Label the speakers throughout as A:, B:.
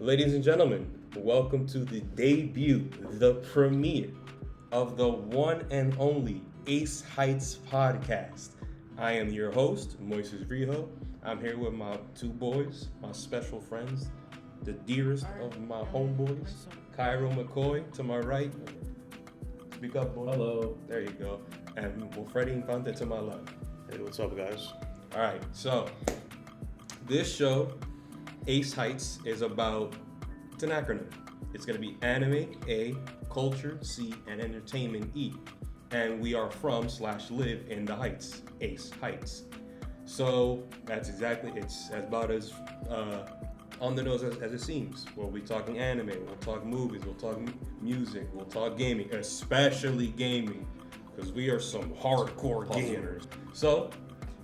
A: Ladies and gentlemen, welcome to the debut, the premiere of the one and only Ace Heights podcast. I am your host, Moises Rijo. I'm here with my two boys, my special friends, the dearest of my homeboys, Cairo McCoy to my right. Speak up, boy.
B: Hello.
A: There you go. And Freddie Infante to my left.
B: Hey, what's up, guys?
A: All right, so this show, Ace Heights, is about, it's an acronym. It's going to be anime, A, culture, C, and entertainment, E. And we are from/live in the Heights, Ace Heights. So that's exactly, it's about as on the nose as it seems. We'll be talking anime, we'll talk movies, we'll talk music, we'll talk gaming, especially gaming, because we are some hardcore gamers. So,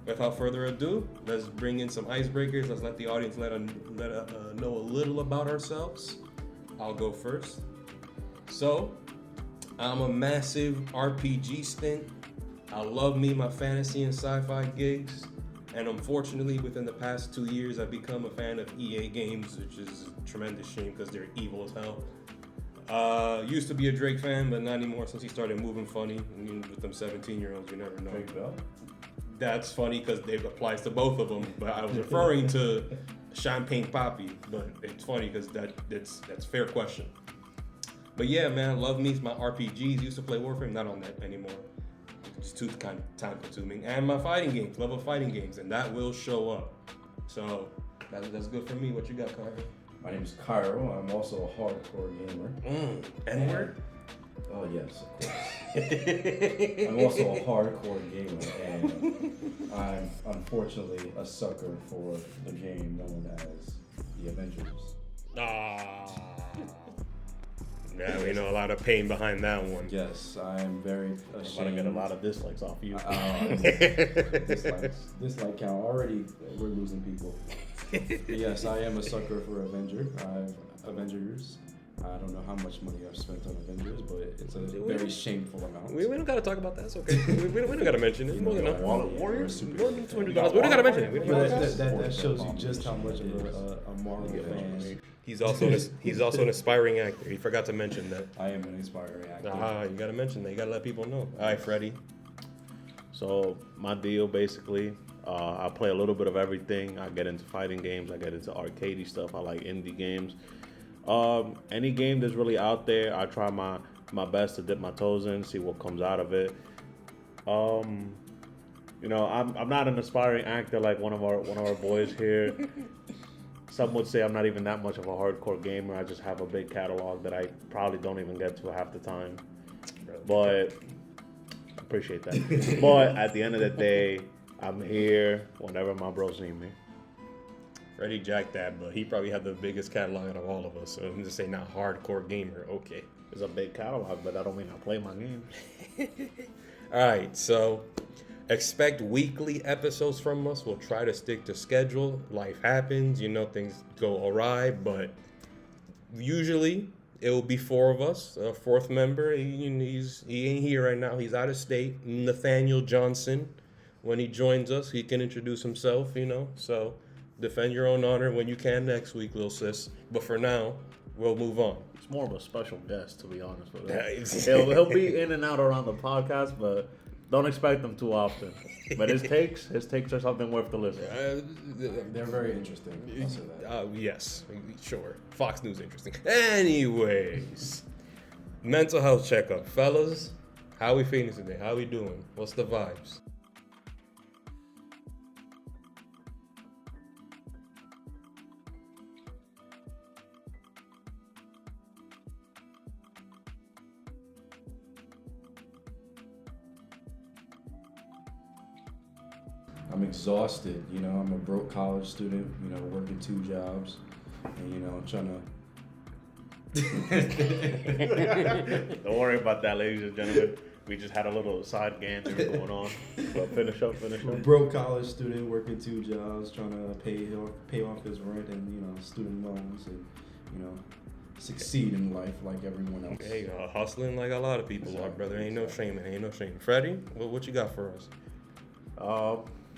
A: without further ado, let's bring in some icebreakers. Let's let the audience know a little about ourselves. I'll go first. So, I'm a massive RPG stint. I love me my fantasy and sci-fi gigs. And unfortunately, within the past 2 years, I've become a fan of EA games, which is a tremendous shame because they're evil as hell. Used to be a Drake fan, but not anymore since he started moving funny. I mean, with them 17-year-olds, you never know.
B: Drake Bell?
A: That's funny because it applies to both of them. But I was referring to Champagne Papi, but it's funny because that's fair question. But yeah, man, love me my RPGs. Used to play Warframe, not on that anymore. It's too kind of time consuming. And my fighting games, love of fighting games, and that will show up. So that's good for me. What you got, Cairo?
B: My name is Cairo. I'm also a hardcore gamer.
A: N-word?
B: Oh, yes, of course. I'm also a hardcore gamer, and I'm unfortunately a sucker for the game known as The Avengers.
A: Yeah, we know a lot of pain behind that one.
B: Yes, I'm very ashamed.
C: I'm gonna get a lot of dislikes off you.
B: Dislike count. Already, we're losing people. Yes, I am a sucker for Avengers. I don't know how much money I've spent on Avengers, but it's a very shameful amount.
A: We don't gotta talk about that. It's okay. we don't gotta mention it. It's more than enough.
B: Warriors,
A: More than $200. We don't gotta mention it.
B: That shows you just how much of a Marvel fan is.
A: He's also an aspiring actor. He forgot to mention that.
B: I am an aspiring actor.
A: You gotta mention that. You gotta let people know. All right, Freddie.
C: So my deal basically, I play a little bit of everything. I get into fighting games. I get into arcadey stuff. I like indie games. Any game that's really out there, I try my best to dip my toes in, see what comes out of it. I'm not an aspiring actor like one of our boys here. Some would say I'm not even that much of a hardcore gamer. I just have a big catalog that I probably don't even get to half the time. But I appreciate that. But at the end of the day, I'm here whenever my bros need me.
A: Freddie jacked that, but he probably had the biggest catalog out of all of us. So I'm just saying not hardcore gamer. Okay.
C: It's a big catalog, but that don't mean I play my games.
A: All right, so expect weekly episodes from us. We'll try to stick to schedule. Life happens, things go awry, but usually it will be four of us. A fourth member, he ain't here right now. He's out of state. Nathaniel Johnson. When he joins us, he can introduce himself, So defend your own honor when you can next week, little sis. But for now, we'll move on.
C: It's more of a special guest, to be honest with
A: Yeah,
C: you. He'll be in and out around the podcast, but don't expect them too often. But his takes are something worth the listen.
B: They're very interesting. I'll say that.
A: Yes, sure. Fox News interesting. Anyways, mental health checkup. Fellas, how we feeling today? How we doing? What's the vibes?
B: I'm exhausted, I'm a broke college student, working 2 jobs, and, trying
C: Don't worry about that, ladies and gentlemen. We just had a little side gander going on. But finish up.
B: a broke college student working 2 jobs, trying to pay off his rent and, student loans and, succeed in life like everyone else.
A: Hey, hustling like a lot of people are, brother. Ain't no shame. Freddie, what you got for us?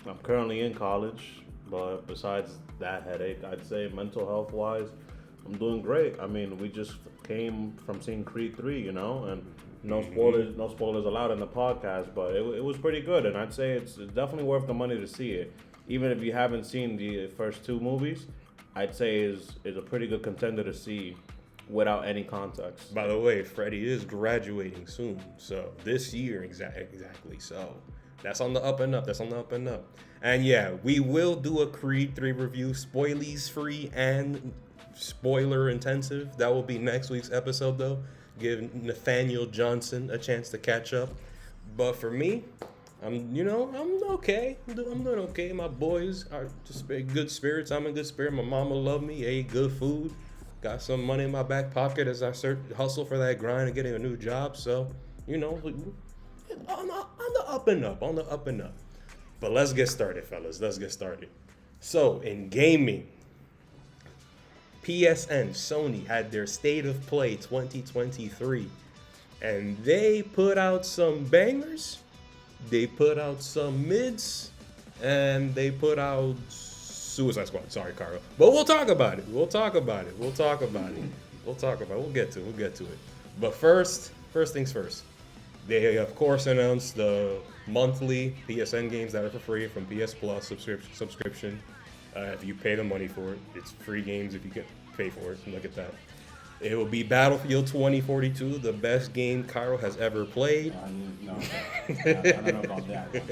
C: I'm currently in college, but besides that headache, I'd say mental health wise, I'm doing great. I mean, we just came from seeing Creed 3, and no spoilers allowed in the podcast, but it was pretty good, and I'd say it's definitely worth the money to see it. Even if you haven't seen the first two movies, I'd say is a pretty good contender to see without any context.
A: By the way, Freddie is graduating soon, so this year exactly. So that's on the up and up. And yeah, we will do a Creed 3 review, spoilies free and spoiler intensive. That will be next week's episode, though. Give Nathaniel Johnson a chance to catch up. But for me, I'm okay. I'm doing okay. My boys are just very good spirits. I'm in good spirit. My mama love me. Ate good food. Got some money in my back pocket as I hustle for that grind and getting a new job. So, on the up and up. But let's get started, fellas. Let's get started. So, in gaming, PSN, Sony had their State of Play 2023. And they put out some bangers. They put out some mids. And they put out Suicide Squad. Sorry, Carl. But we'll talk about it. We'll get to it. But first things first. They, of course, announced the monthly PSN games that are for free from PS Plus subscription. If you pay the money for it, it's free games if you can pay for it. Look at that. It will be Battlefield 2042, the best game Cairo has ever played.
B: I don't know about that one.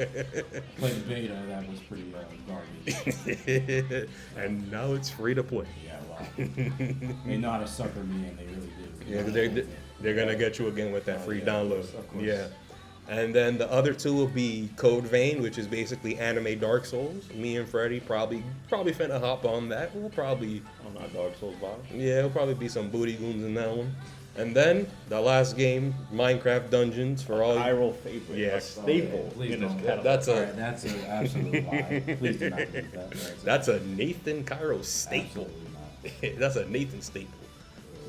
B: Played the beta, that was pretty garbage.
A: And now it's free to play.
B: Yeah, well, they know how to sucker me, and they really do.
A: Yeah, they're going to get you again with that free download.
B: Of course.
A: Yeah. And then the other two will be Code Vein, which is basically anime Dark Souls. Me and Freddie probably finna hop on that. We'll probably...
C: I'm not Dark Souls bottom.
A: Yeah, there'll probably be some booty goons in that one. And then the last game, Minecraft Dungeons for all...
C: Viral favorite.
A: Yeah.
C: A staple.
B: Please
C: in this
B: don't.
C: catalog.
B: That's an absolute lie. Please do not do that.
A: That's a Nathan Cairo staple.
B: Absolutely not.
A: That's a Nathan staple.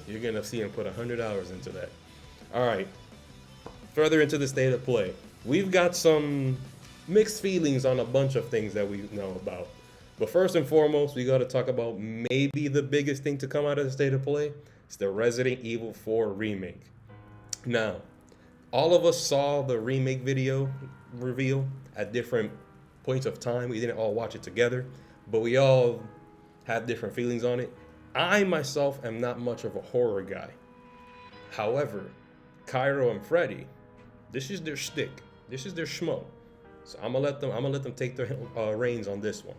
A: You're gonna see him put 100 hours into that. All right. Further into the State of Play, we've got some mixed feelings on a bunch of things that we know about. But first and foremost, we got to talk about maybe the biggest thing to come out of the State of Play. It's the Resident Evil 4 remake. Now, all of us saw the remake video reveal at different points of time. We didn't all watch it together, but we all had different feelings on it. I myself am not much of a horror guy. However, Cairo and Freddy, this is their shtick. This is their schmo. So I'm gonna let them take their reins on this one.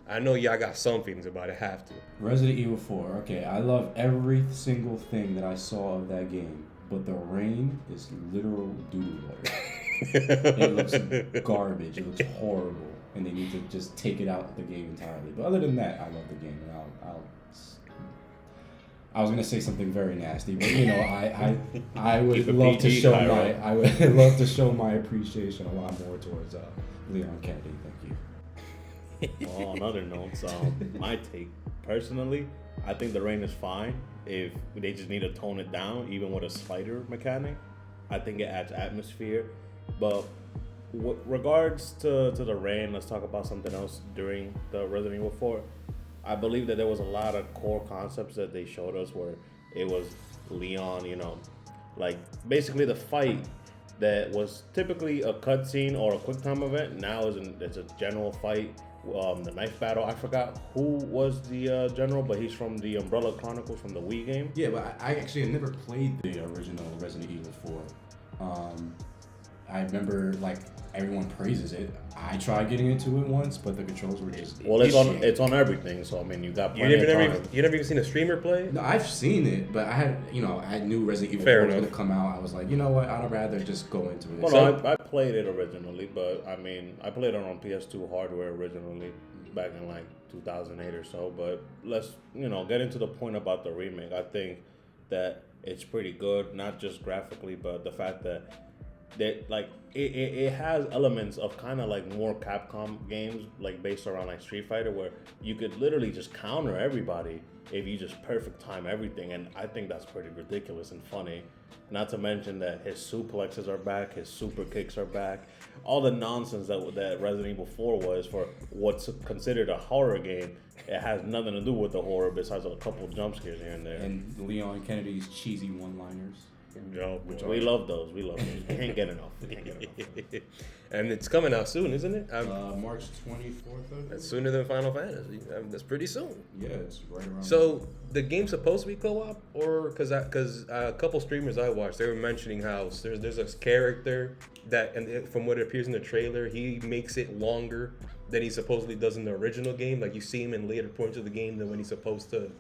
A: I know y'all got some feelings about it. Have to.
B: Resident Evil 4. Okay, I love every single thing that I saw of that game, but the rain is literal doo-doo water. It looks garbage. It looks horrible, and they need to just take it out of the game entirely. But other than that, I love the game, and I was gonna say something very nasty, but I would love to show my appreciation a lot more towards Leon Kennedy. Thank you.
C: Well, on other notes, my take personally, I think the rain is fine if they just need to tone it down, even with a spider mechanic. I think it adds atmosphere. But regards to the rain, let's talk about something else during the Resident Evil 4. I believe that there was a lot of core concepts that they showed us where it was Leon, like basically the fight that was typically a cutscene or a quick time event. Now it's a general fight. The knife battle. I forgot who was the general, but he's from the Umbrella Chronicles from the Wii game.
B: Yeah, but I actually have never played the original Resident Evil 4. I remember everyone praises it. I tried getting into it once, but the controls were just
C: it's on everything. So I mean, you got plenty of time.
A: You never even seen a streamer play?
B: No, I've seen it, but I knew Resident Evil 4 was going to come out. I was like, you know what? I'd rather just go into it.
C: Well, I played it originally, but I mean, I played it on PS2 hardware originally back in 2008 or so. But let's get into the point about the remake. I think that it's pretty good, not just graphically, but the fact that it has elements of kind of more Capcom games based around Street Fighter, where you could literally just counter everybody if you just perfect time everything. And I think that's pretty ridiculous and funny. Not to mention that his suplexes are back, his super kicks are back. All the nonsense that Resident Evil 4 was for what's considered a horror game, it has nothing to do with the horror besides a couple jump scares here and there.
B: And Leon Kennedy's cheesy one-liners.
C: We love those. We can't get enough. We can't get enough.
A: And it's coming out soon, isn't it?
B: March 24th.
A: That's sooner than Final Fantasy. That's pretty soon.
B: Yeah, it's right around.
A: So the game's supposed to be co-op, or because a couple streamers I watched, they were mentioning how there's a character that, and from what it appears in the trailer, he makes it longer than he supposedly does in the original game. Like you see him in later points of the game than when he's supposed to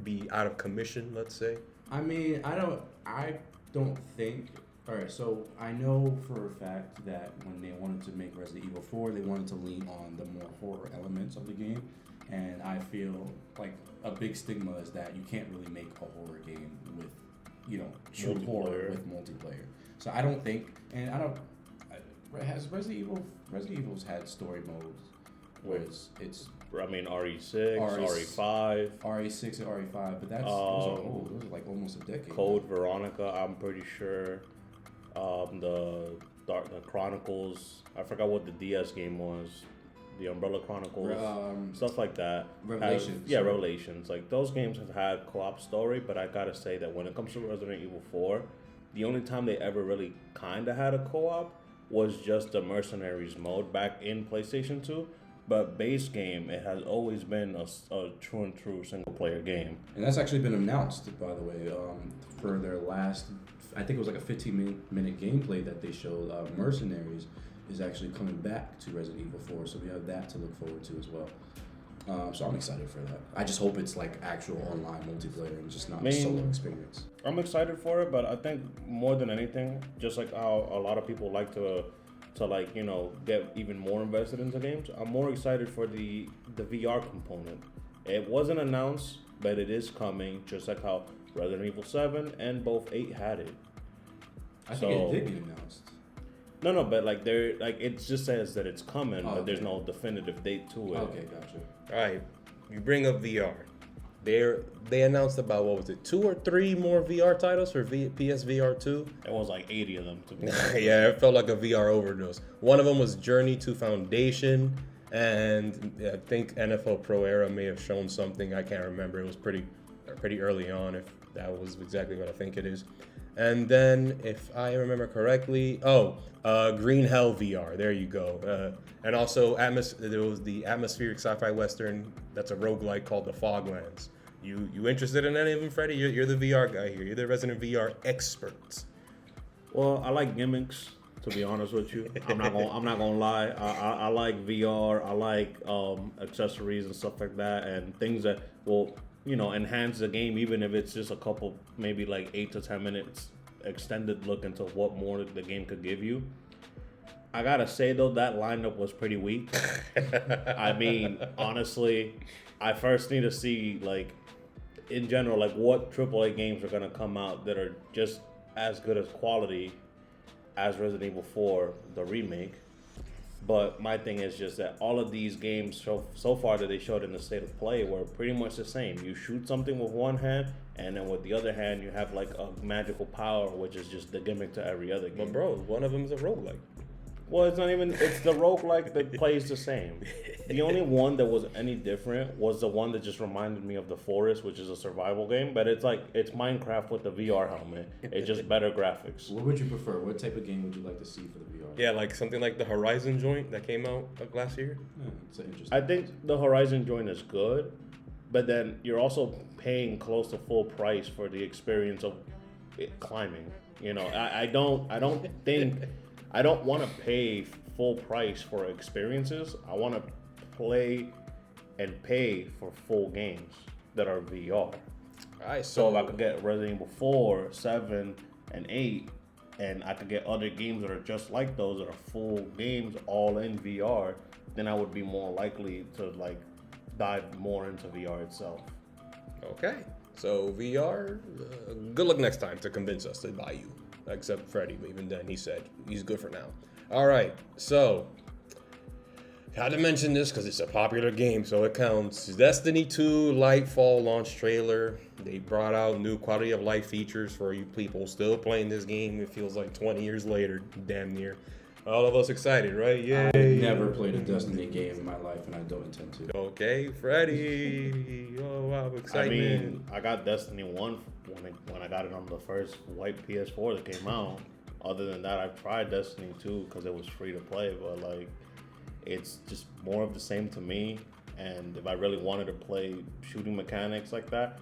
A: be out of commission. Let's say.
B: I mean, I don't think. All right, so I know for a fact that when they wanted to make Resident Evil 4, they wanted to lean on the more horror elements of the game, and I feel like a big stigma is that you can't really make a horror game with, true horror with multiplayer. So I don't think, and I don't. Has Resident's had story modes where it's
C: I mean, RE6, RE5.
B: RE6 and RE5, but those are old. Those are like almost a decade.
C: Code Veronica, I'm pretty sure. The Chronicles, I forgot what the DS game was. The Umbrella Chronicles, stuff like that.
B: Revelations.
C: Revelations. Like, those games have had co-op story, but I gotta say that when it comes to Resident Evil 4, the only time they ever really kind of had a co-op was just the Mercenaries mode back in PlayStation 2. But base game, it has always been a true single player game.
B: And that's actually been announced, by the way, for their last, I think it was like a 15-minute gameplay that they showed. Mercenaries is actually coming back to Resident Evil 4, so we have that to look forward to as well. So I'm excited for that. I just hope it's like actual online multiplayer and just not a solo experience.
C: I'm excited for it, but I think more than anything, just like how a lot of people like to get even more invested into games, I'm more excited for the VR component. It wasn't announced, but it is coming, just like how Resident Evil 7 and both 8 had it.
B: I think it did get announced.
C: No, but like it just says that it's coming, but
B: okay.
C: there's no definitive date to it.
B: Okay, gotcha.
A: All right, you bring up VR. They announced about, what was it, 2 or 3 more VR titles for PSVR 2?
C: It was like 80 of them.
A: Yeah, it felt like a VR overdose. One of them was Journey to Foundation, and I think NFL Pro Era may have shown something. I can't remember. It was pretty early on, if that was exactly what I think it is. And then, if I remember correctly, Green Hell VR. There you go. And also, there was the atmospheric sci-fi western that's a roguelike called The Foglands. You interested in any of them, Freddie? You're the VR guy here. You're the Resident VR expert.
C: Well, I like gimmicks, to be honest with you. I'm not gonna lie. I like VR. I like accessories and stuff like that, and things that will enhance the game, even if it's just a couple, maybe like 8 to 10 minutes extended look into what more the game could give you. I gotta say though, that lineup was pretty weak. I mean, honestly, I first need to see, like, in general, like, what AAA games are gonna come out that are just as good as quality as Resident Evil 4, the remake. But my thing is just that all of these games so far that they showed in the state of play were pretty much the same. You shoot something with one hand, and then with the other hand, you have like a magical power, which is just the gimmick to every other game.
A: But bro, one of them is a roguelike.
C: Well, it's the roguelike that plays the same. The only one that was any different was the one that just reminded me of The Forest, which is a survival game, but it's Minecraft with the VR helmet. It's just better graphics.
B: What would you prefer? What type of game would you like to see for the VR?
A: Yeah, like something like the Horizon joint that came out last year.
B: Yeah, it's interesting.
C: I think the Horizon joint is good, but then you're also paying close to full price for the experience of climbing. I don't want to pay full price for experiences. I want to play and pay for full games that are VR.
A: All right,
C: So if I could get Resident Evil 4, 7, and 8, and I could get other games that are just like those that are full games all in VR, then I would be more likely to dive more into VR itself.
A: Okay, so VR, good luck next time to convince us to buy you. Except Freddie, but even then he said he's good for now. All right, so Had to mention this because it's a popular game, so it counts. Destiny 2 Lightfall launch trailer. They brought out new quality of life features for you people still playing this game. It feels like 20 years later, damn near. All of us excited, right? Yay.
B: I've never played a Destiny game in my life, and I don't intend to.
A: Okay, Freddie. Oh, wow, excitement.
C: I mean, I got Destiny 1 when I got it on the first white PS4 that came out. Other than that, I've tried Destiny 2 because it was free to play, but like, it's just more of the same to me. And if I really wanted to play shooting mechanics like that,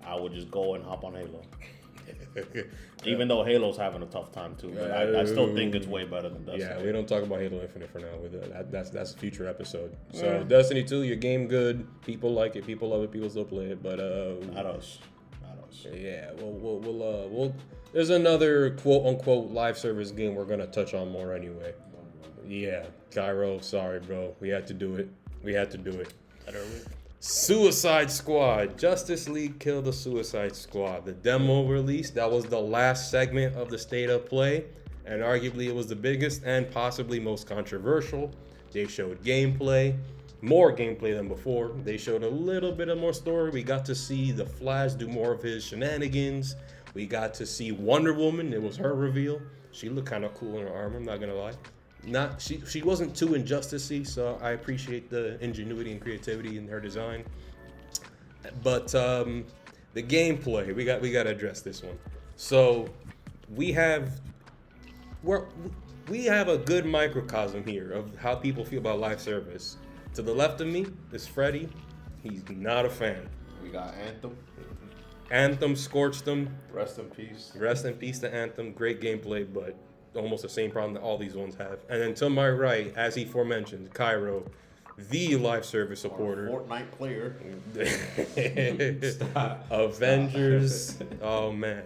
C: I would just go and hop on Halo. Even though Halo's having a tough time too, but I still think it's way better than Destiny.
A: Yeah, we don't talk about Halo Infinite for now. That's a future episode. So Destiny 2, your game good. People like it. People love it. People still play it. But
C: Not us.
A: yeah, we'll. There's another quote unquote live service game we're gonna touch on more anyway. Yeah, Cairo, sorry, bro. We had to do it. Suicide Squad. Justice League Kill the Suicide Squad. The demo release, that was the last segment of the state of play, and arguably it was the biggest and possibly most controversial. They showed gameplay, more gameplay than before. They showed a little bit of more story. We got to see the Flash do more of his shenanigans. We got to see Wonder Woman. It was her reveal. She looked kind of cool in her armor, I'm not gonna lie. She wasn't too injustice-y, so I appreciate the ingenuity and creativity in her design. But the gameplay, we got to address this one. So we have a good microcosm here of how people feel about live service. To the left of me is Freddie. He's not a fan.
C: We got Anthem.
A: Anthem scorched them.
C: Rest in peace.
A: Rest in peace to Anthem. Great gameplay, but almost the same problem that all these ones have. And then to my right, as he forementioned, Cairo, the live service supporter.
C: Fortnite player.
A: Avengers. Oh man.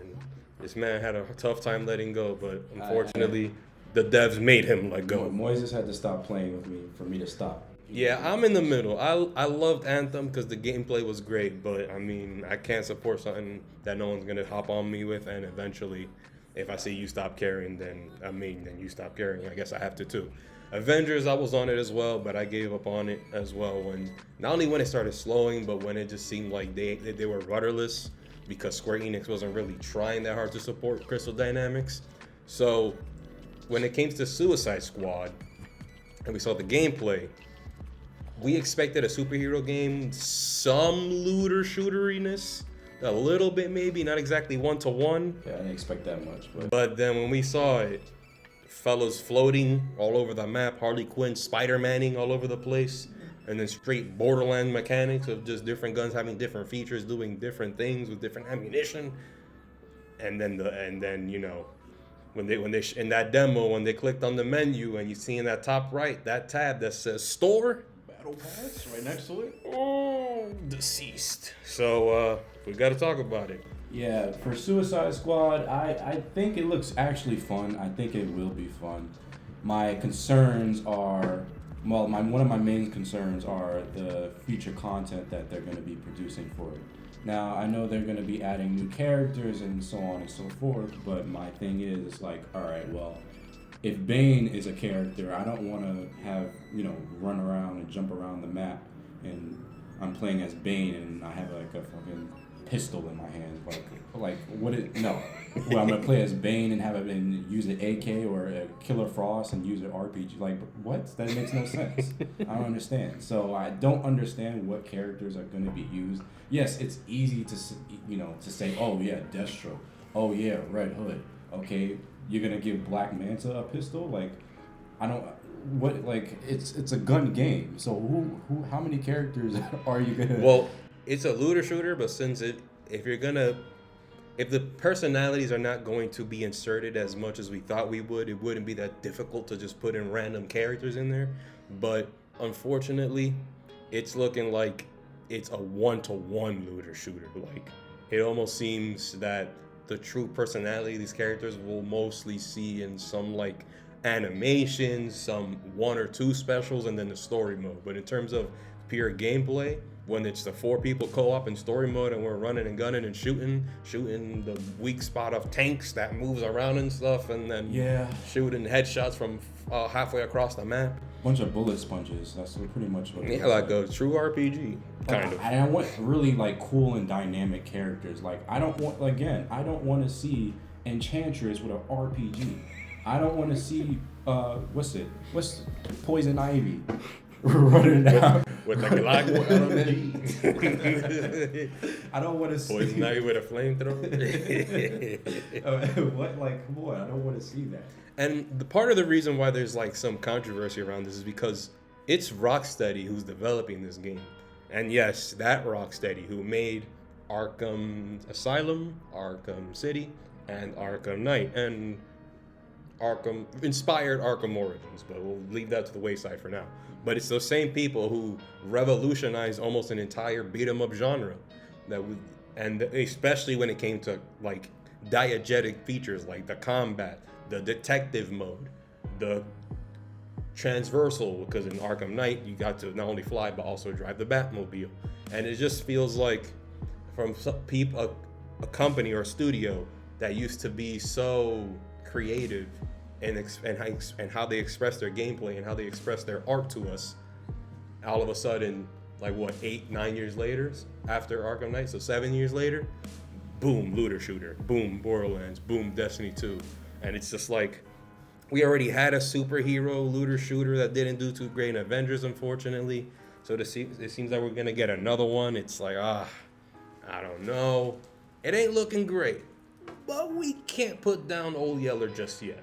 A: This man had a tough time letting go, but unfortunately, the devs made him let go.
B: Moises had to stop playing with me for me to stop.
A: Yeah, I'm in the middle. I loved Anthem because the gameplay was great, but I mean, I can't support something that no one's going to hop on me with, and eventually, if I say you stop caring, then you stop caring. I guess I have to too. Avengers, I was on it as well, but I gave up on it as well not only when it started slowing, but when it just seemed like they were rudderless because Square Enix wasn't really trying that hard to support Crystal Dynamics. So when it came to Suicide Squad, and we saw the gameplay, we expected a superhero game, some looter shooteriness. A little bit maybe, not exactly one-to-one.
B: Yeah, I didn't expect that much.
A: But then when we saw it, fellas floating all over the map, Harley Quinn Spider-Manning all over the place, and then straight Borderland mechanics of just different guns having different features, doing different things with different ammunition. And then you know, when they in that demo, when they clicked on the menu and you see in that top right, that tab that says store,
C: Battle Pass right next to it.
A: oh, deceased. So we got to talk about it.
B: Yeah, for Suicide Squad, I think it looks actually fun. I think it will be fun. My concerns are, one of my main concerns are the future content that they're going to be producing for it. Now, I know they're going to be adding new characters and so on and so forth, but my thing is like, all right, well, if Bane is a character, I don't want to have, run around and jump around the map and I'm playing as Bane and I have like a fucking pistol in my hand. Well, I'm gonna play as Bane and have it and use an AK or a Killer Frost and use an RPG. Like, what? That makes no sense. I don't understand. So I don't understand what characters are gonna be used. Yes, it's easy to say, oh yeah, Deathstroke. Oh yeah, Red Hood. Okay, you're gonna give Black Manta a pistol? Like, I don't. What, like, it's a gun game. So how many characters are you gonna?
A: Well, it's a looter shooter, but if the personalities are not going to be inserted as much as we thought we would, it wouldn't be that difficult to just put in random characters in there. But unfortunately, it's looking like it's a one-to-one looter shooter. Like, it almost seems that the true personality of these characters will mostly see in some like animations, some 1 or 2 specials, and then the story mode. But in terms of pure gameplay, when it's the 4 people co-op in story mode and we're running and gunning and shooting the weak spot of tanks that moves around and stuff, and then shooting headshots from halfway across the map,
B: bunch of bullet sponges. That's pretty much what it
A: Yeah,
B: was
A: like a true RPG, kind of.
B: I want really like cool and dynamic characters. Like I don't want to see Enchantress with an RPG. I don't want to see what's Poison Ivy running down
A: With like a lot going on the
B: I don't want to see
A: Poison Ivy with a flamethrower.
B: what, like, come on, I don't want to see that.
A: And the part of the reason why there's like some controversy around this is because it's Rocksteady who's developing this game. And yes, that Rocksteady who made Arkham Asylum, Arkham City, and Arkham Knight, and Arkham inspired Arkham Origins, but we'll leave that to the wayside for now. But it's those same people who revolutionized almost an entire beat 'em up genre, and especially when it came to like diegetic features like the combat, the detective mode, the transversal, because in Arkham Knight you got to not only fly but also drive the Batmobile, and it just feels like from some people, a company or a studio that used to be so creative and how they express their gameplay and how they express their art to us, all of a sudden, like what, 8-9 years later after Arkham Knight, so 7 years later, boom, looter shooter, boom, Borderlands, boom, Destiny 2, and it's just like, we already had a superhero looter shooter that didn't do too great in Avengers, unfortunately, so it seems like we're gonna get another one. It's like, I don't know, it ain't looking great, but we can't put down Old Yeller just yet.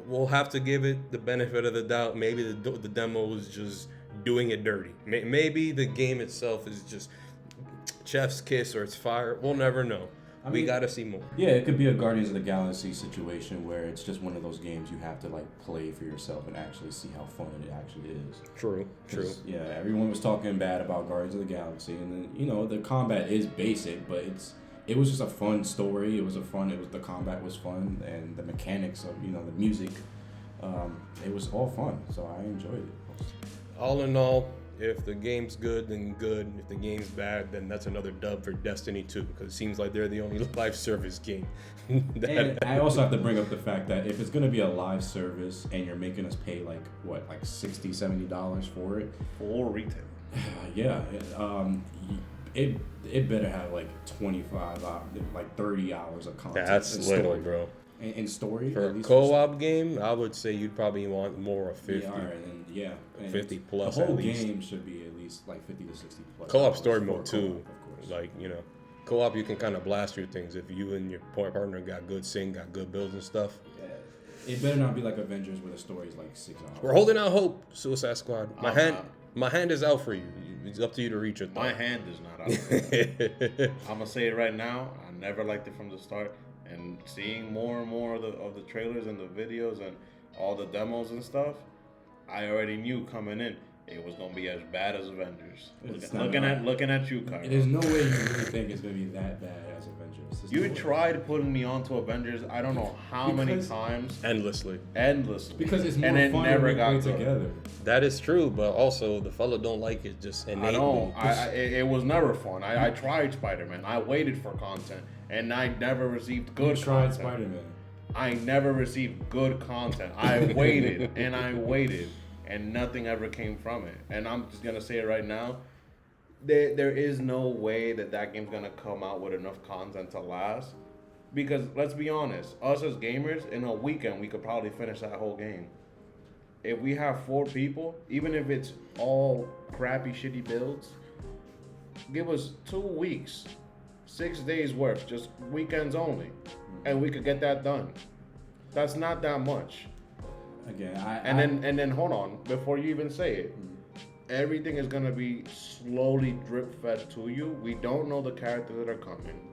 A: We'll have to give it the benefit of the doubt. Maybe the demo is just doing it dirty. Maybe the game itself is just chef's kiss or it's fire. We'll never know. We gotta see more.
B: Yeah, it could be a Guardians of the Galaxy situation where it's just one of those games you have to like play for yourself and actually see how fun it actually is.
A: True.
B: Yeah, everyone was talking bad about Guardians of the Galaxy, and then the combat is basic, but it was just a fun story. The combat was fun, and the mechanics of the music, it was all fun. So I enjoyed it.
A: All in all, if the game's good, then good. If the game's bad, then that's another dub for Destiny 2, because it seems like they're the only live service game.
B: And I also have to bring up the fact that if it's going to be a live service and you're making us pay like $60, $70 for it.
C: Full retail.
B: Yeah. It better have like 25 hours, like 30 hours of content.
A: That's little, bro.
B: In story?
A: For a co-op game, I would say you'd probably want more of 50.
B: Yeah, all right, then, yeah. And
A: 50 plus
B: the whole
A: at least.
B: game should be at least like 50 to 60 plus.
A: Co-op story mode too.
B: Of course.
A: Like, co-op you can kind of blast through things. If you and your partner got good sync, got good builds and stuff.
B: Yeah. It better not be like Avengers where the story is like 6 hours.
A: We're holding out hope, Suicide Squad. My hand is out for you. It's up to you to reach it.
C: My hand is not out. I'm gonna say it right now. I never liked it from the start, and seeing more and more of the trailers and the videos and all the demos and stuff, I already knew coming in it was gonna be as bad as Avengers. Looking at you, Kyle.
B: There's no way you really think it's gonna be that bad as Avengers.
C: You tried putting me onto Avengers. I don't know how many times.
A: Endlessly.
B: Because it's more
C: and it
B: fun
C: never
B: when we
C: got
B: play together.
A: That is true, but also the fella don't like it just innately.
C: I know. It was never fun. I tried Spider-Man. I waited for content, and I never received good
B: You tried
C: content.
B: Spider-Man.
C: I never received good content. I waited and I waited, and nothing ever came from it. And I'm just gonna say it right now. There is no way that game's gonna come out with enough content to last. Because let's be honest, us as gamers, in a weekend we could probably finish that whole game. If we have 4 people, even if it's all crappy, shitty builds, give us 2 weeks, 6 days worth, just weekends only, and we could get that done. That's not that much.
B: Again,
C: and then hold on, before you even say it, everything is gonna be slowly drip fed to you. We don't know the characters that are coming.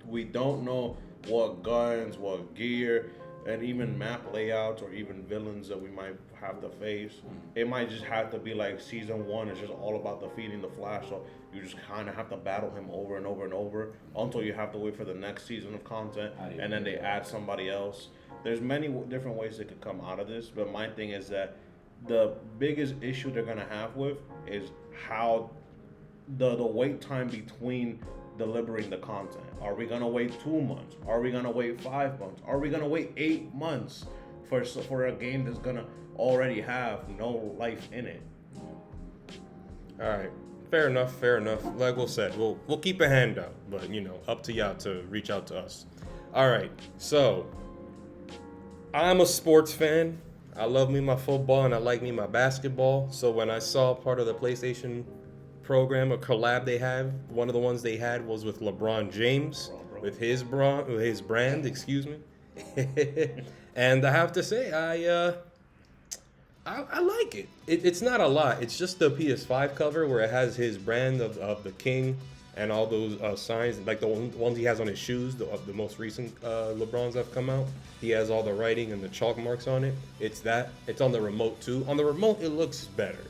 C: We don't know what guns, what gear, and even map layouts or even villains that we might have to face. It might just have to be like season 1 is just all about defeating the Flash, so you just kind of have to battle him over and over and over until you have to wait for the next season of content, and then they add somebody else. There's many different ways that could come out of this, but my thing is that the biggest issue they're gonna have with is how the wait time between delivering the content. Are we gonna wait 2 months? Are we gonna wait 5 months? Are we gonna wait 8 months for a game that's gonna already have no life in it.
A: All right. Fair enough. Like we said, we'll keep a hand out, but up to y'all to reach out to us. All right. So, I'm a sports fan. I love me my football and I like me my basketball. So when I saw part of the PlayStation program, a collab they have, one of the ones they had was with LeBron James, with his brand, excuse me. And I have to say, I like it. It's not a lot. It's just the PS5 cover where it has his brand of the king and all those signs, like the ones he has on his shoes, the most recent LeBrons that have come out. He has all the writing and the chalk marks on it. It's that. It's on the remote too. On the remote, it looks better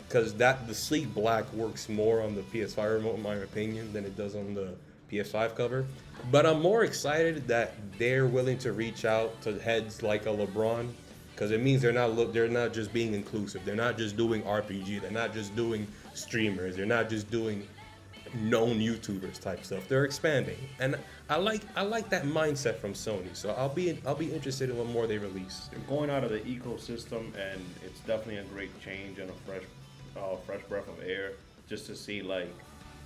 A: because the sleek black works more on the PS5 remote, in my opinion, than it does on the PS5 cover. But I'm more excited that they're willing to reach out to heads like a LeBron, because it means they're not just being inclusive. They're not just doing RPG. They're not just doing streamers. They're not just doing known YouTubers type stuff. They're expanding, and I like that mindset from Sony. So I'll be interested in what more they release.
C: They're going out of the ecosystem, and it's definitely a great change and a fresh breath of air, just to see like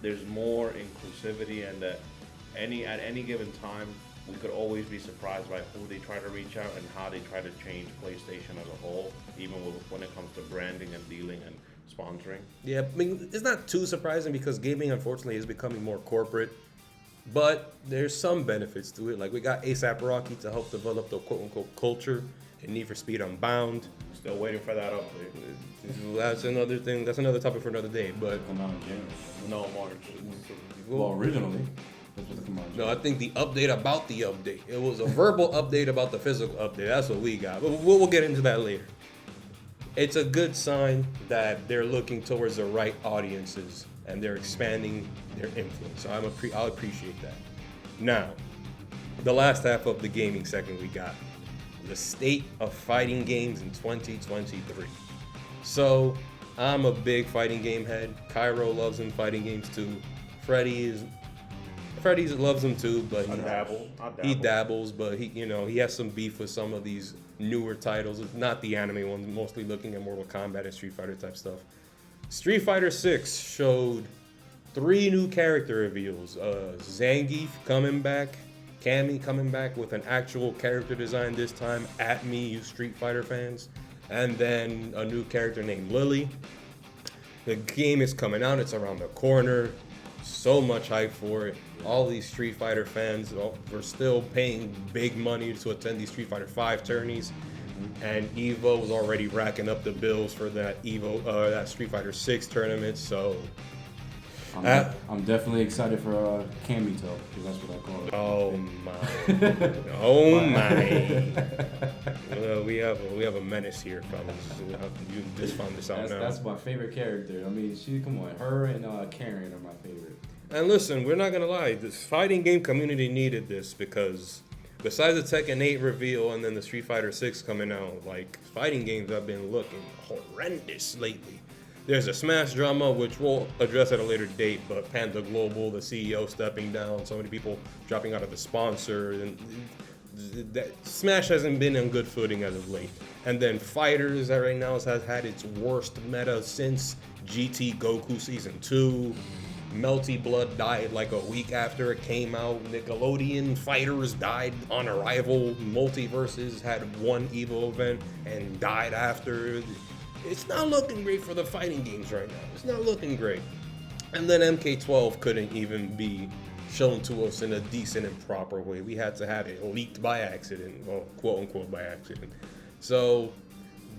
C: there's more inclusivity, and that at any given time we could always be surprised by who they try to reach out and how they try to change PlayStation as a whole, even when it comes to branding and dealing and sponsoring.
A: Yeah, I mean, it's not too surprising because gaming, unfortunately, is becoming more corporate. But there's some benefits to it. Like, we got A$AP Rocky to help develop the quote-unquote culture in Need for Speed Unbound.
C: Still waiting for that update.
A: That's another thing. That's another topic for another day. But
B: Come out in January.
C: No, March.
B: Well, originally, that's what the come out.
A: no, I think the update about the update. It was a verbal update about the physical update. That's what we got. But we'll get into that later. It's a good sign that they're looking towards the right audiences and they're expanding their influence. So I'll appreciate that. Now, the last half of the gaming segment we got, the state of fighting games in 2023. So I'm a big fighting game head. Cairo loves them fighting games too. Freddy loves them too, but he dabbles, but he has some beef with some of these newer titles, not the anime ones, mostly looking at Mortal Kombat and Street Fighter type stuff. Street Fighter 6 showed 3 new character reveals. Zangief coming back, Cammy coming back with an actual character design this time. At me, you Street Fighter fans. And then a new character named Lily. The game is coming out, it's around the corner. So much hype for it. All these Street Fighter fans were still paying big money to attend these Street Fighter 5 tourneys, and Evo was already racking up the bills for that that Street Fighter 6 tournament. So
B: I'm definitely excited for Camito, because that's what I call it.
A: Oh my! Oh my! Well, we have a menace here, fellas. You just found this out now.
B: That's my favorite character. I mean, come on, her and Karen are my favorite.
A: And listen, we're not gonna lie. This fighting game community needed this because besides the Tekken 8 reveal and then the Street Fighter 6 coming out, like fighting games have been looking horrendous lately. There's a Smash drama, which we'll address at a later date, but Panda Global, the CEO stepping down, so many people dropping out of the sponsor, and that Smash hasn't been on good footing as of late. And then Fighters that right now has had its worst meta since GT Goku Season 2. Melty Blood died like a week after it came out. Nickelodeon Fighters died on arrival. Multiverses had one Evo event and died after. It's not looking great for the fighting games right now. It's not looking great. And then MK12 couldn't even be shown to us in a decent and proper way. We had to have it leaked by accident, well, quote unquote by accident. So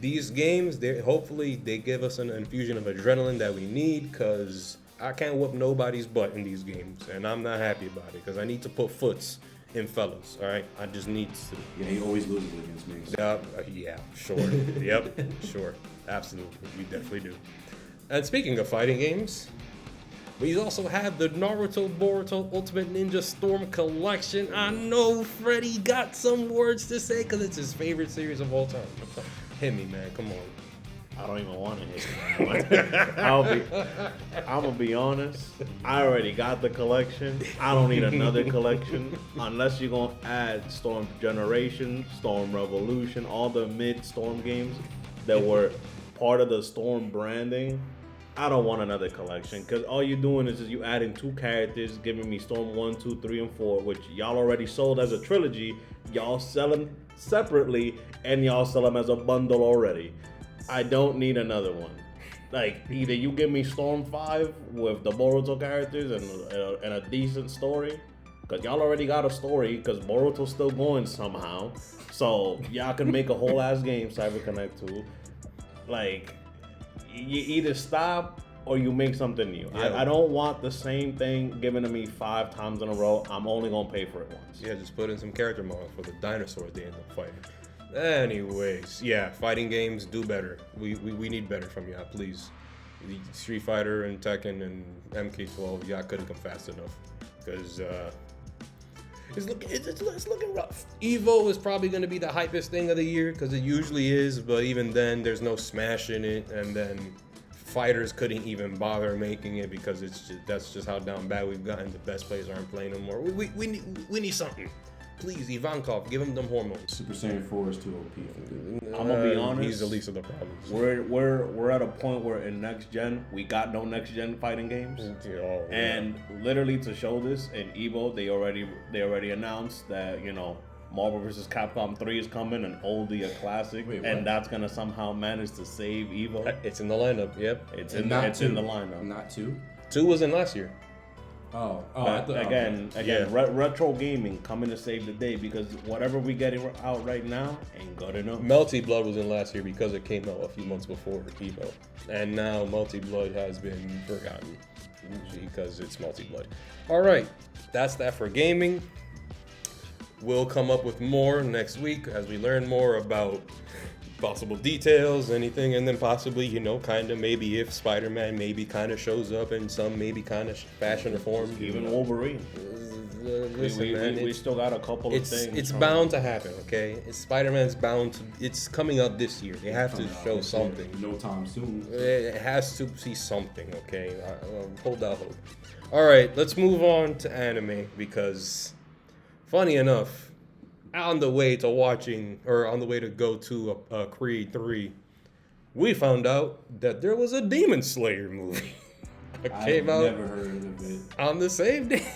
A: these games, hopefully they give us an infusion of adrenaline that we need, because I can't whoop nobody's butt in these games, and I'm not happy about it because I need to put foots in fellas. All right, I just need to.
B: Yeah, he always loses against me. So.
A: Yeah, sure. Yep, sure, absolutely, we definitely do. And speaking of fighting games, we also have the Naruto Boruto Ultimate Ninja Storm Collection. I know Freddy got some words to say because it's his favorite series of all time. Hit me, man. Come on.
C: I don't even want to hit it. I'm gonna be honest. I already got the collection. I don't need another collection unless you're gonna add Storm Generation, Storm Revolution, all the mid-Storm games that were part of the Storm branding. I don't want another collection because all you're doing is just you adding 2 characters, giving me Storm 1, 2, 3, and 4, which y'all already sold as a trilogy. Y'all sell them separately and y'all sell them as a bundle already. I don't need another one. Like, either you give me Storm 5 with the Boruto characters and a decent story, because y'all already got a story, because Boruto's still going somehow. So, y'all can make a whole ass game, CyberConnect 2. Like, you either stop or you make something new.
A: Yeah.
C: I don't want the same thing given to me 5 times in a row. I'm only going to pay for it once.
A: Yeah, just put in some character models for the dinosaurs they end up fighting. Anyways, yeah, fighting games, do better. We need better from y'all, please. The Street Fighter and Tekken and MK12, y'all couldn't come fast enough. Because it's looking rough. Evo is probably going to be the hypest thing of the year, because it usually is, but even then, there's no Smash in it, and then fighters couldn't even bother making it because that's just how down bad we've gotten. The best players aren't playing no more. We need something. Please, Ivankov, give him them hormones.
B: Super Saiyan 4 is too OP for me.
C: I'm gonna be honest.
A: He's the least of the problems.
C: We're at a point where in next gen we got no next gen fighting games, and literally to show this in Evo they already announced that Marvel vs. Capcom 3 is coming, an oldie, a classic, and that's gonna somehow manage to save Evo.
A: It's in the lineup. Yep,
C: it's in the lineup.
B: Not 2.
A: 2 was in last year.
C: Again,
A: yeah.
C: retro gaming coming to save the day because whatever we getting out right now ain't good enough.
A: Melty Blood was in last year because it came out a few months before Evo, and now Melty Blood has been forgotten because it's Melty Blood. All right, that's that for gaming. We'll come up with more next week as we learn more about possible details, anything, and then possibly, kind of maybe if Spider-Man maybe kind of shows up in some maybe kind of fashion or form.
C: Even Wolverine.
A: Listen, man,
C: we still got a couple of things.
A: It's bound to happen, okay? Spider-Man's bound to. It's coming out this year. They have to show something.
B: No time soon.
A: It has to see something, okay? Hold out hope. All right, let's move on to anime because, funny enough, on the way to go to Creed 3, we found out that there was a Demon Slayer movie. Came out.
B: Never heard of it.
A: On the same day.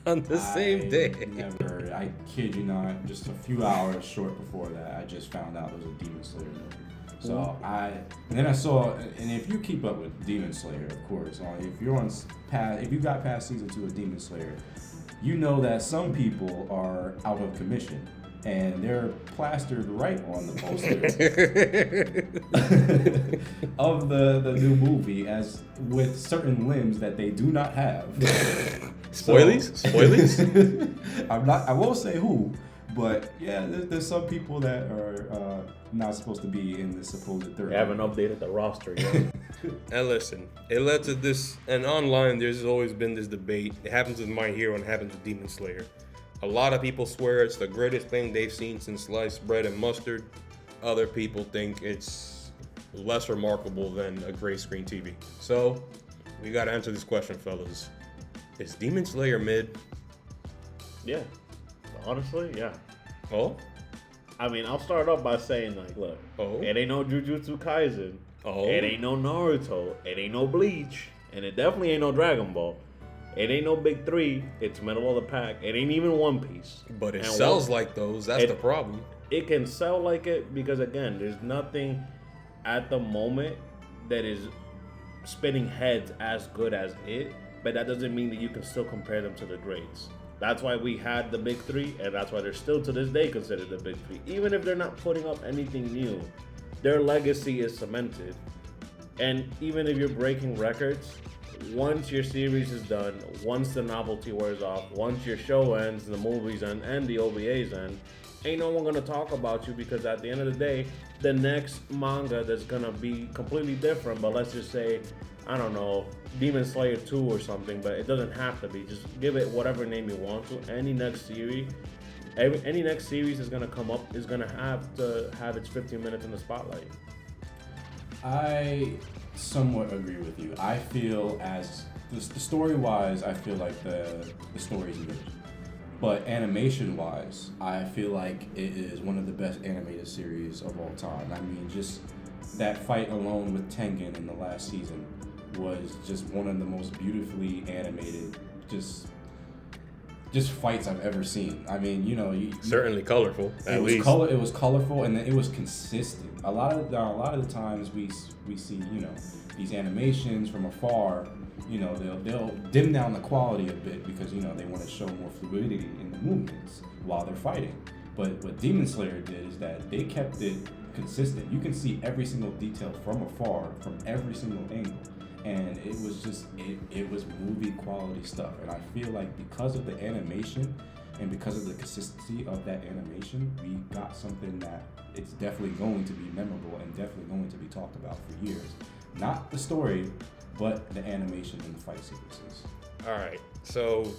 A: Same day.
B: Never heard it. I kid you not. Just a few hours short before that, I just found out there was a Demon Slayer movie. So then I saw, and if you keep up with Demon Slayer, of course, if you got past season 2 of Demon Slayer, you know that some people are out of commission and they're plastered right on the poster of the new movie as with certain limbs that they do not have.
A: Spoilies?
B: I won't say who, but yeah, there's some people that are not supposed to be in the supposed third.
C: They haven't updated the roster yet.
A: And listen, it led to this, and online there's always been this debate. It happens with My Hero and it happens with Demon Slayer. A lot of people swear it's the greatest thing they've seen since sliced bread and mustard. Other people think it's less remarkable than a gray screen TV. So, we gotta answer this question, fellas. Is Demon Slayer mid?
C: Yeah. Honestly, yeah.
A: Oh?
C: I mean, I'll start off by saying, look, it ain't no Jujutsu Kaisen. It ain't no Naruto. It ain't no Bleach. And it definitely ain't no Dragon Ball. It ain't no big 3. It's middle of the pack. It ain't even One Piece.
A: But it sells like those. That's the problem.
C: It can sell like it because, again, there's nothing at the moment that is spinning heads as good as it. But that doesn't mean that you can still compare them to the greats. That's why we had the big 3, and that's why they're still to this day considered the big 3. Even if they're not putting up anything new, their legacy is cemented. And even if you're breaking records, once your series is done, once the novelty wears off, once your show ends, the movies end, and the OVAs end, ain't no one gonna talk about you because at the end of the day, the next manga that's gonna be completely different, but let's just say, I don't know, Demon Slayer 2 or something, but it doesn't have to be. Just give it whatever name you want to. Any next series is gonna come up, is gonna have to have its 15 minutes in the spotlight.
B: I somewhat agree with you. I feel as the story-wise, I feel like the story's good. But animation-wise, I feel like it is one of the best animated series of all time. I mean, just that fight alone with Tengen in the last season was just one of the most beautifully animated, just fights I've ever seen. I mean, you know,
A: certainly colorful.
B: It was colorful, and then it was consistent. A lot of the times we see, you know, these animations from afar. You know, they'll dim down the quality a bit because, you know, they want to show more fluidity in the movements while they're fighting. But what Demon Slayer did is that they kept it consistent. You can see every single detail from afar, from every single angle. And it was just, it was movie quality stuff. And I feel like because of the animation and because of the consistency of that animation, we got something that it's definitely going to be memorable and definitely going to be talked about for years. Not the story, but the animation and the fight sequences.
A: All right, so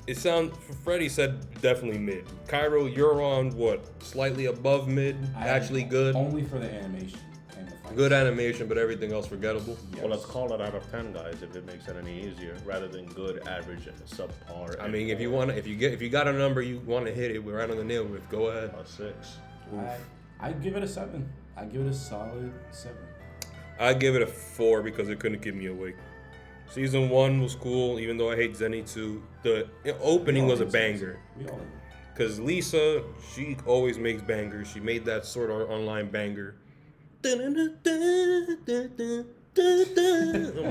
A: it sounds. Freddie said definitely mid. Cairo, you're on what? Slightly above mid. Actually good.
B: Only for the animation and the fight.
A: Good animation, but everything else forgettable.
B: Yes.
C: Well, let's call it out of 10, guys, if it makes it any easier, rather than good, average, and subpar.
A: I mean, if you got a number you want to hit it, we're right on the nail with. Go ahead.
C: A 6.
B: I'd give it a 7. I'd give it a solid 7.
A: I'd give it a 4 because it couldn't keep me awake. Season 1 was cool, even though I hate Zenitsu. The opening was a banger.
B: We all
A: Because Lisa, she always makes bangers. She made that sort of online banger. Oh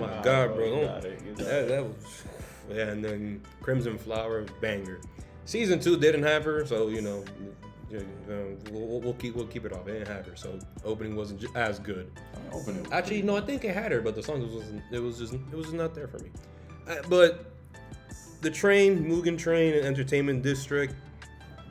A: my God, bro. That was... Yeah, and then Crimson Flower, banger. Season 2 didn't have her, so, you know... we'll keep it off. It didn't have her, so opening wasn't as good. Actually, no, I think it had her, but the song was just not there for me. But the Mugen Train and Entertainment District.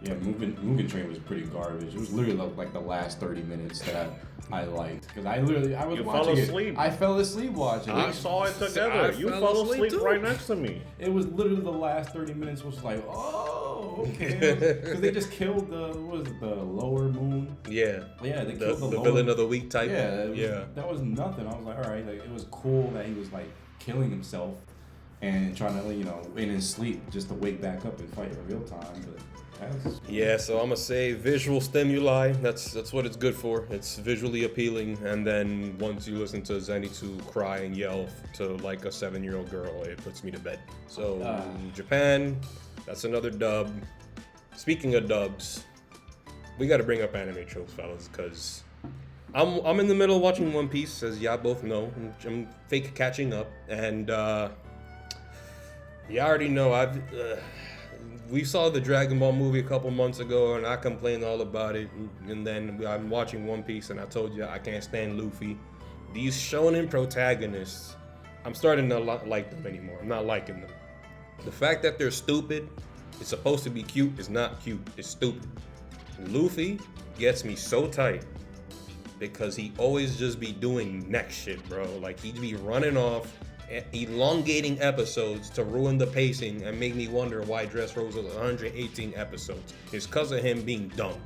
B: Yeah, Mugen Train was pretty garbage. It was literally like the last 30 minutes that I liked because I was watching it. I fell asleep watching it.
C: We saw it together. You fell asleep right next to me.
B: It was literally the last 30 minutes was like, oh, okay, because they just killed the lower moon.
A: Yeah.
B: Yeah, they killed the
A: villain of the week type.
B: Yeah, that was nothing. I was like, all right, like it was cool that he was like killing himself and trying to, you know, in his sleep just to wake back up and fight in real time, but.
A: Yeah, so I'm gonna say visual stimuli. That's what it's good for. It's visually appealing, and then once you listen to Zenitsu cry and yell to like a 7-year-old girl, it puts me to bed. So Japan, that's another dub. Speaking of dubs, we got to bring up anime tropes, fellas, because I'm in the middle of watching One Piece, as y'all both know. I'm fake catching up, and you already know we saw the Dragon Ball movie a couple months ago, and I complained all about it. And then I'm watching One Piece, and I told you I can't stand Luffy. These shonen protagonists, I'm starting to not like them anymore. I'm not liking them. The fact that they're stupid, it's supposed to be cute, is not cute. It's stupid. Luffy gets me so tight because he always just be doing next shit, bro. Like, he'd be running off, elongating episodes to ruin the pacing and make me wonder why Dressrosa was 118 episodes. It's because of him being dumb.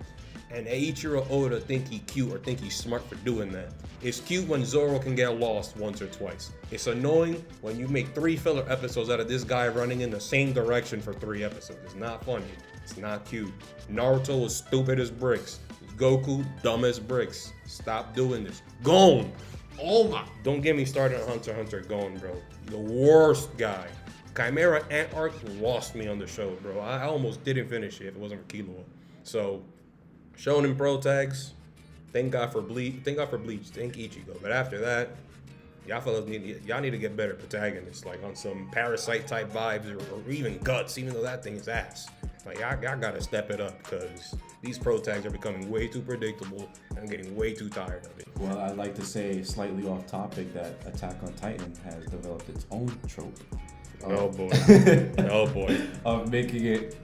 A: And Eiichiro Oda think he cute or think he's smart for doing that. It's cute when Zoro can get lost once or twice. It's annoying when you make 3 filler episodes out of this guy running in the same direction for 3 episodes. It's not funny. It's not cute. Naruto is stupid as bricks. Goku, dumb as bricks. Stop doing this. Gon! Oh my! Don't get me started on Hunter x Hunter. Gon, bro. The worst guy. Chimera Ant Arc lost me on the show, bro. I almost didn't finish it if it wasn't for Killua. So, Shonen Pro tags. Thank God for Bleach. Thank Ichigo. But after that, y'all fellas need to get better protagonists, like on some Parasite type vibes, or even Guts, even though that thing is ass. Like, y'all gotta step it up, because these pro tags are becoming way too predictable, and I'm getting way too tired of it.
B: Well, I'd like to say, slightly off topic, that Attack on Titan has developed its own trope.
A: Oh boy. Oh boy.
B: Of making it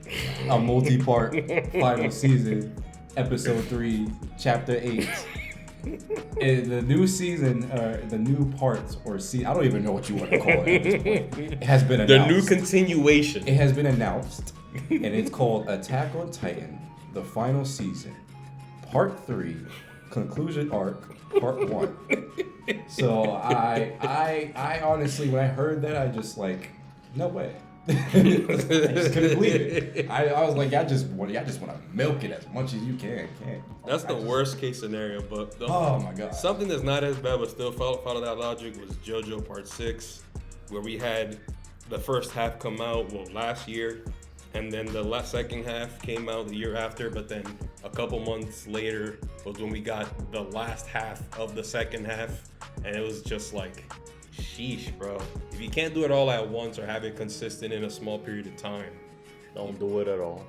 B: a multi-part final season, episode 3, chapter 8. The new season, the new parts, or I don't even know what you want to call it at this point. It has been announced.
A: The new continuation.
B: It has been announced, and it's called Attack on Titan, the final season, part 3, conclusion arc, part 1. So I honestly, when I heard that, I just like, no way. I just couldn't believe it. I was like, y'all just want to milk it as much as you can.
A: That's the worst case scenario, but
B: oh my god,
A: something that's not as bad but still follow that logic was JoJo Part 6, where we had the first half come out last year, and then the second half came out the year after, but then a couple months later was when we got the last half of the second half, and it was just like, sheesh, bro. If you can't do it all at once or have it consistent in a small period of time,
C: Don't do it at all.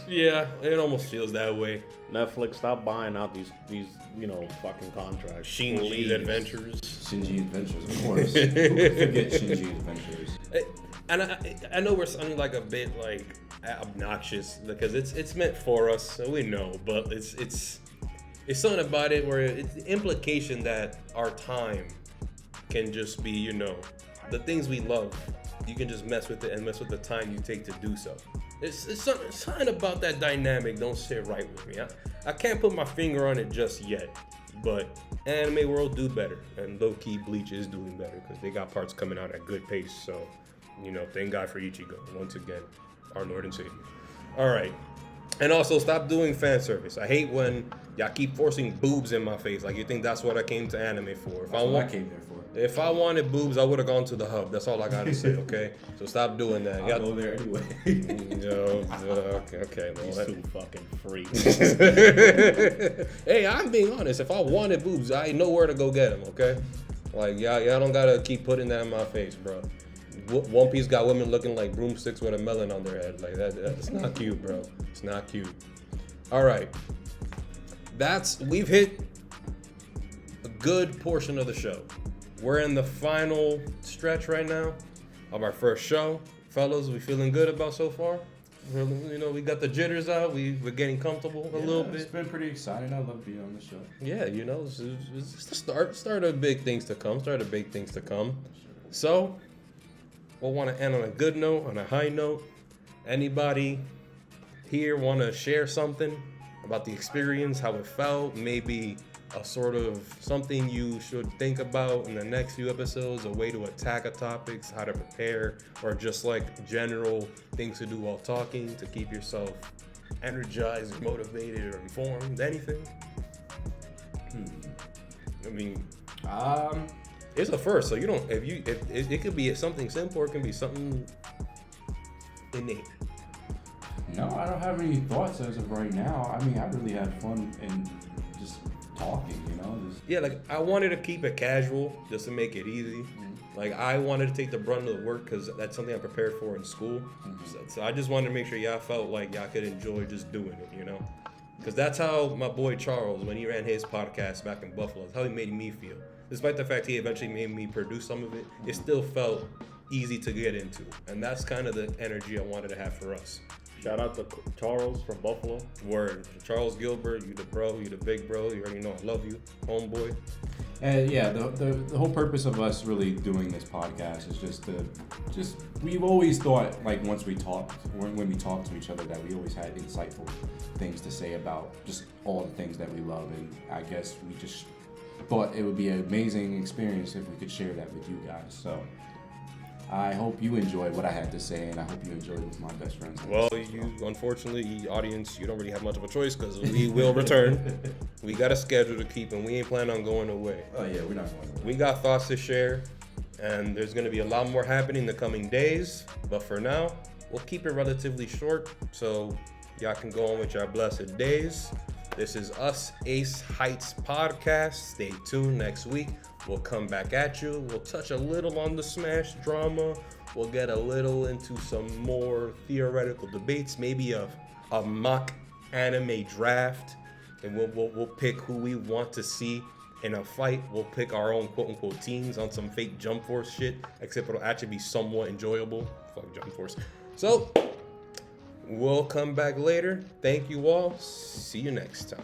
A: yeah, it almost feels that way.
C: Netflix, stop buying out these fucking contracts.
A: Shinji's Adventures.
B: Shinji Adventures, of course. Who could forget Shinji Adventures?
A: And I know we're sounding like a bit like obnoxious because it's meant for us, so we know. But it's something about it where it's the implication that our time can just be, the things we love. You can just mess with it and mess with the time you take to do so. It's something about that dynamic don't sit right with me. I can't put my finger on it just yet, but anime world do better, and low-key Bleach is doing better because they got parts coming out at good pace. So, thank God for Ichigo once again, our Lord and Savior. All right, and also stop doing fan service. I hate when y'all keep forcing boobs in my face. Like you think that's what I came to anime for?
B: That's what I came there for.
A: If I wanted boobs, I would have gone to the hub. That's all I gotta say, okay? So stop doing that.
B: I'll go there anyway.
A: Okay.
C: These two fucking freaks.
A: Hey, I'm being honest. If I wanted boobs, I know where to go get them, okay? Like, y'all don't gotta keep putting that in my face, bro. One Piece got women looking like broomsticks with a melon on their head. Like, that's not cute, bro. It's not cute. All right. We've hit a good portion of the show. We're in the final stretch right now of our first show. Fellas, we feeling good about so far? We got the jitters out. We're getting comfortable a little bit.
B: It's been pretty exciting. I love being on the show.
A: Yeah, it's the start of big things to come. So, we'll want to end on a good note, on a high note. Anybody here want to share something about the experience, how it felt, maybe a sort of something you should think about in the next few episodes, a way to attack a topic, how to prepare, or just like general things to do while talking to keep yourself energized, motivated, or informed? Anything? I mean, it's a first, so you don't. If it could be something simple, or it can be something innate.
B: No, I don't have any thoughts as of right now. I mean, I really had fun and just talking,
A: Yeah, like I wanted to keep it casual just to make it easy. Like I wanted to take the brunt of the work because that's something I prepared for in school. So I just wanted to make sure y'all felt like y'all could enjoy just doing it, Because that's how my boy Charles, when he ran his podcast back in Buffalo, that's how he made me feel. Despite the fact he eventually made me produce some of it, it still felt easy to get into. And that's kind of the energy I wanted to have for us.
C: Shout out to Charles from Buffalo.
A: Word. Charles Gilbert, you the bro, you the big bro. You already know I love you, homeboy.
B: And yeah, the whole purpose of us really doing this podcast is just we've always thought, like, once we talked, when we talked to each other, that we always had insightful things to say about just all the things that we love. And I guess we just thought it would be an amazing experience if we could share that with you guys. So I hope you enjoyed what I had to say, and I hope you enjoyed it with my best friends.
A: Well, unfortunately, audience, you don't really have much of a choice because we will return. We got a schedule to keep, and we ain't planning on going away.
B: Oh yeah, we're not going away.
A: We got thoughts to share, and there's going to be a lot more happening in the coming days. But for now, we'll keep it relatively short, so y'all can go on with your blessed days. This is us, Ace Heights Podcast. Stay tuned next week. We'll come back at you. We'll touch a little on the Smash drama. We'll get a little into some more theoretical debates, maybe a mock anime draft, and we'll pick who we want to see in a fight. We'll pick our own quote-unquote teams on some fake Jump Force shit, except it'll actually be somewhat enjoyable. Fuck Jump Force. So, we'll come back later. Thank you all. See you next time.